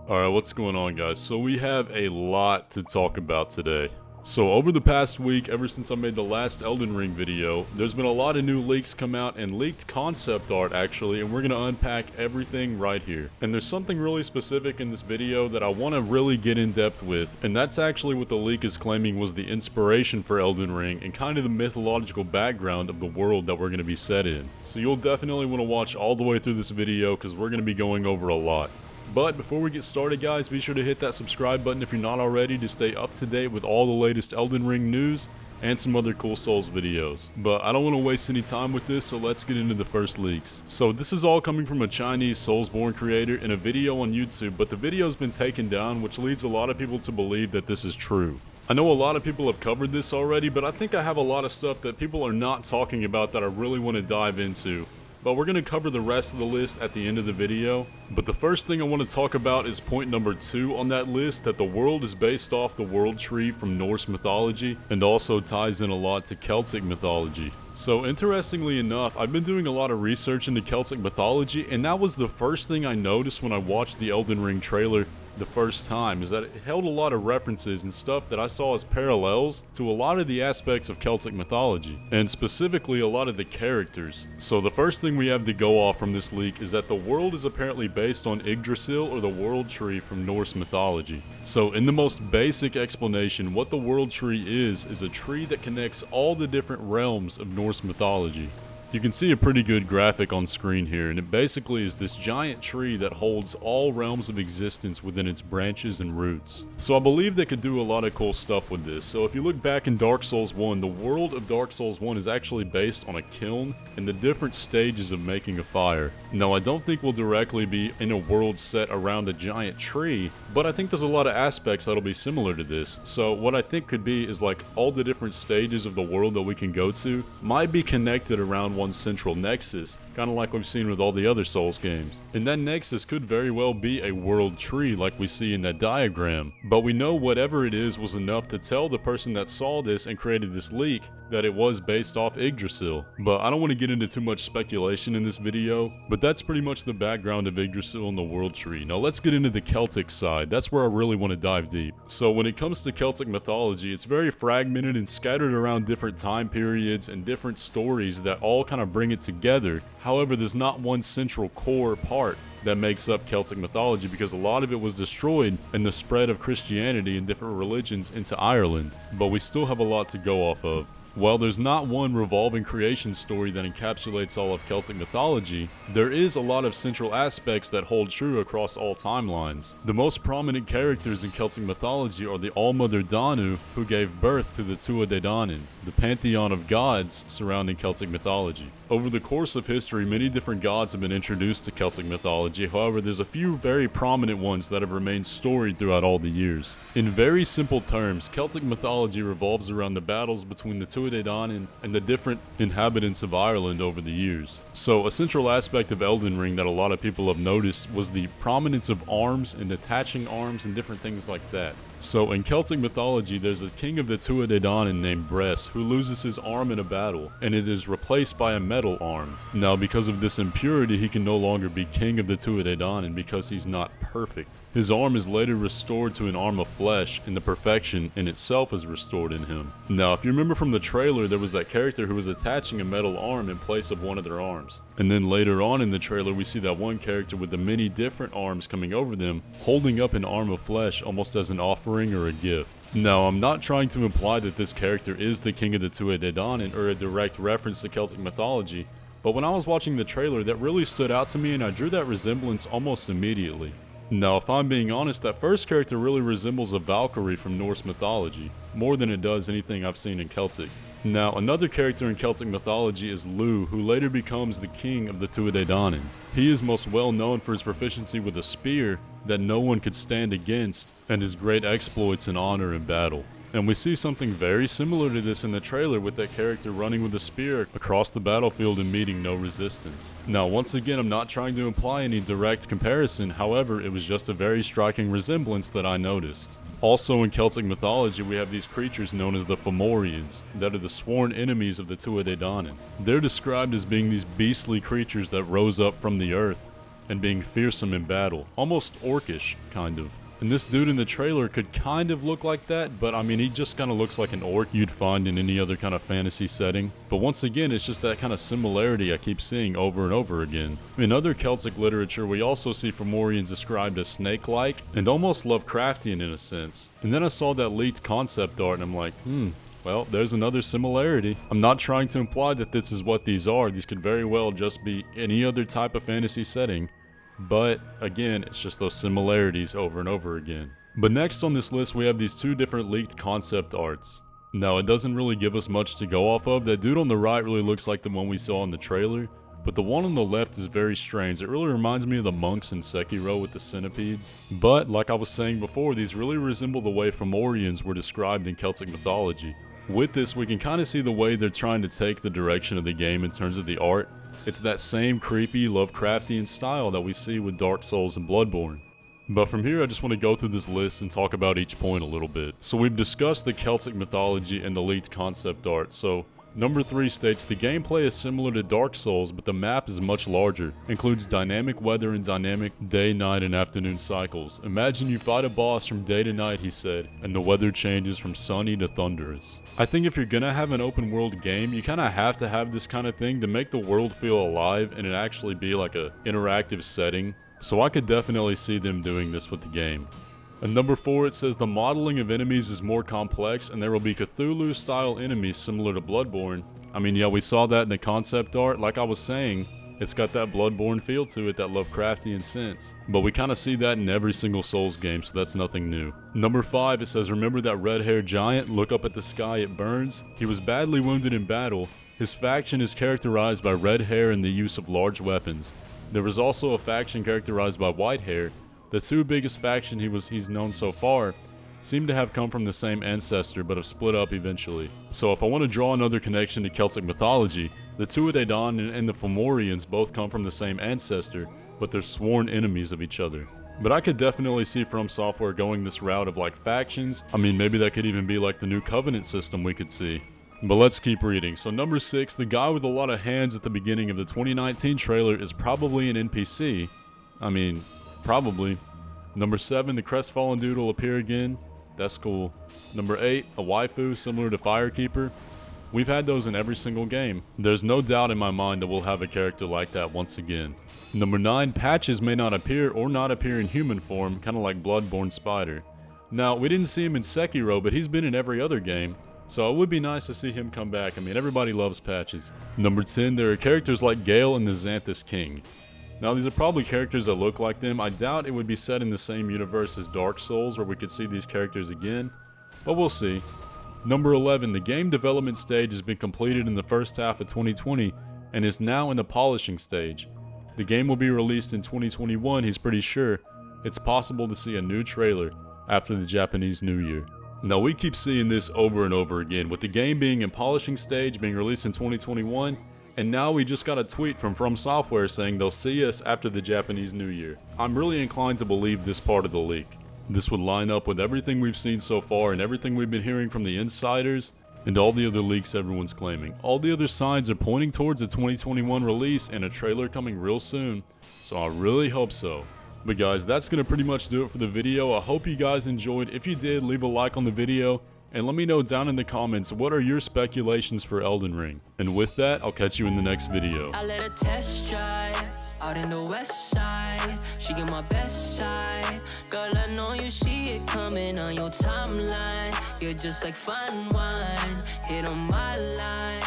Alright, what's going on, guys? So we have a lot to talk about today. So over the past week, ever since I made the last Elden Ring video, there's been a lot of new leaks come out and leaked concept art actually, and we're going to unpack everything right here. And there's something really specific in this video that I want to really get in depth with, and that's actually what the leak is claiming was the inspiration for Elden Ring and kind of the mythological background of the world that we're going to be set in. So you'll definitely want to watch all the way through this video because we're going to be going over a lot. But before we get started, guys, be sure to hit that subscribe button if you're not already to stay up to date with all the latest Elden Ring news and some other cool Souls videos. But I don't want to waste any time with this, so let's get into the first leaks. So this is all coming from a Chinese Soulsborne creator in a video on YouTube, but the video's been taken down, which leads a lot of people to believe that this is true. I know a lot of people have covered this already, but I think I have a lot of stuff that people are not talking about that I really want to dive into. But we're going to cover the rest of the list at the end of the video. But the first thing I want to talk about is point number 2 on that list, that the world is based off the world tree from Norse mythology and also ties in a lot to Celtic mythology. So interestingly enough, I've been doing a lot of research into Celtic mythology, and that was the first thing I noticed when I watched the Elden Ring trailer the first time, is that it held a lot of references and stuff that I saw as parallels to a lot of the aspects of Celtic mythology, and specifically a lot of the characters. So the first thing we have to go off from this leak is that the world is apparently based on Yggdrasil, or the world tree from Norse mythology. So in the most basic explanation, what the world tree is a tree that connects all the different realms of Norse mythology. You can see a pretty good graphic on screen here, and it basically is this giant tree that holds all realms of existence within its branches and roots. So I believe they could do a lot of cool stuff with this. So if you look back in Dark Souls 1, the world of Dark Souls 1 is actually based on a kiln and the different stages of making a fire. Now, I don't think we'll directly be in a world set around a giant tree, but I think there's a lot of aspects that'll be similar to this. So what I think could be is like all the different stages of the world that we can go to might be connected around one central nexus, kind of like we've seen with all the other Souls games. And that nexus could very well be a world tree like we see in that diagram. But we know whatever it is was enough to tell the person that saw this and created this leak that it was based off Yggdrasil. But I don't want to get into too much speculation in this video, but that's pretty much the background of Yggdrasil and the world tree. Now let's get into the Celtic side. That's where I really want to dive deep. So when it comes to Celtic mythology, it's very fragmented and scattered around different time periods and different stories that all kind of bring it together. However, there's not one central core part that makes up Celtic mythology, because a lot of it was destroyed in the spread of Christianity and different religions into Ireland. But we still have a lot to go off of. While there's not one revolving creation story that encapsulates all of Celtic mythology, there is a lot of central aspects that hold true across all timelines. The most prominent characters in Celtic mythology are the Allmother Danu, who gave birth to the Tuatha Dé Danann, the pantheon of gods surrounding Celtic mythology. Over the course of history, many different gods have been introduced to Celtic mythology. However, there's a few very prominent ones that have remained storied throughout all the years. In very simple terms, Celtic mythology revolves around the battles between the Tuatha Dé Danann and the different inhabitants of Ireland over the years. So a central aspect of Elden Ring that a lot of people have noticed was the prominence of arms and attaching arms and different things like that. So in Celtic mythology, there's a king of the Tuatha Dé Danann named Bress who loses his arm in a battle, and it is replaced by a metal arm. Now, because of this impurity, he can no longer be king of the Tuatha Dé Danann because he's not perfect. His arm is later restored to an arm of flesh, and the perfection in itself is restored in him. Now, if you remember from the trailer, there was that character who was attaching a metal arm in place of one of their arms. And then later on in the trailer, we see that one character with the many different arms coming over them, holding up an arm of flesh almost as an offering or a gift. Now, I'm not trying to imply that this character is the king of the Tuatha Dé Danann or a direct reference to Celtic mythology, but when I was watching the trailer, that really stood out to me and I drew that resemblance almost immediately. Now, if I'm being honest, that first character really resembles a Valkyrie from Norse mythology, more than it does anything I've seen in Celtic. Now, another character in Celtic mythology is Lu, who later becomes the king of the Tuatha Dé Danann. He is most well known for his proficiency with a spear that no one could stand against, and his great exploits in honor in battle. And we see something very similar to this in the trailer with that character running with a spear across the battlefield and meeting no resistance. Now, once again, I'm not trying to imply any direct comparison, however, it was just a very striking resemblance that I noticed. Also in Celtic mythology, we have these creatures known as the Fomorians, that are the sworn enemies of the Tuatha Dé Danann. They're described as being these beastly creatures that rose up from the earth, and being fearsome in battle, almost orcish, kind of. And this dude in the trailer could kind of look like that, but I mean, he just kind of looks like an orc you'd find in any other kind of fantasy setting. But once again, it's just that kind of similarity I keep seeing over and over again. In other Celtic literature, we also see Fomorians described as snake-like and almost Lovecraftian in a sense. And then I saw that leaked concept art and I'm like, well, there's another similarity. I'm not trying to imply that this is what these are. These could very well just be any other type of fantasy setting. But again, it's just those similarities over and over again. But next on this list, we have these two different leaked concept arts. Now, it doesn't really give us much to go off of. That dude on the right really looks like the one we saw in the trailer. But the one on the left is very strange. It really reminds me of the monks in Sekiro with the centipedes. But, like I was saying before, these really resemble the way Fomorians were described in Celtic mythology. With this, we can kind of see the way they're trying to take the direction of the game in terms of the art. It's that same creepy Lovecraftian style that we see with Dark Souls and Bloodborne. But from here, I just want to go through this list and talk about each point a little bit. So we've discussed the Celtic mythology and the leaked concept art. So number 3 states the gameplay is similar to Dark Souls, but the map is much larger. Includes dynamic weather and dynamic day, night, and afternoon cycles. Imagine you fight a boss from day to night, he said, and the weather changes from sunny to thunderous. I think if you're gonna have an open world game, you kinda have to have this kind of thing to make the world feel alive and it actually be like a interactive setting. So I could definitely see them doing this with the game. And number 4, it says the modeling of enemies is more complex and there will be Cthulhu style enemies similar to Bloodborne. I mean, yeah, we saw that in the concept art. Like I was saying, it's got that Bloodborne feel to it, that Lovecraftian sense. But we kind of see that in every single Souls game, so that's nothing new. Number 5, it says remember that red-haired giant? Look up at the sky, it burns. He was badly wounded in battle. His faction is characterized by red hair and the use of large weapons. There was also a faction characterized by white hair. The two biggest faction he's known so far seem to have come from the same ancestor but have split up eventually. So if I want to draw another connection to Celtic mythology, the Tuatha and the Fomorians both come from the same ancestor, but they're sworn enemies of each other. But I could definitely see From Software going this route of like factions. I mean, maybe that could even be like the new Covenant system we could see. But let's keep reading. So number 6, the guy with a lot of hands at the beginning of the 2019 trailer is probably an NPC. I mean, probably. Number 7, the crestfallen dude will appear again. That's cool. Number 8, a waifu similar to Firekeeper. We've had those in every single game. There's no doubt in my mind that we'll have a character like that once again. Number 9, Patches may not appear or not appear in human form, kind of like Bloodborne Spider. Now, we didn't see him in Sekiro, but he's been in every other game. So it would be nice to see him come back. I mean, everybody loves Patches. Number 10, there are characters like Gale and the Xanthus King. Now, these are probably characters that look like them. I doubt it would be set in the same universe as Dark Souls where we could see these characters again, but we'll see. Number 11, the game development stage has been completed in the first half of 2020 and is now in the polishing stage. The game will be released in 2021, he's pretty sure. It's possible to see a new trailer after the Japanese New Year. Now, we keep seeing this over and over again, with the game being in polishing stage, being released in 2021, and now we just got a tweet from Software saying they'll see us after the Japanese New Year. I'm really inclined to believe this part of the leak. This would line up with everything we've seen so far and everything we've been hearing from the insiders and all the other leaks everyone's claiming. All the other signs are pointing towards a 2021 release and a trailer coming real soon, so I really hope so. But guys, that's going to pretty much do it for the video. I hope you guys enjoyed. If you did, leave a like on the video. And let me know down in the comments, what are your speculations for Elden Ring? And with that, I'll catch you in the next video. I let her test drive out in the west side. She get my best side. Girl, I know you see it coming on your timeline. You're just like fine wine, hit on my line.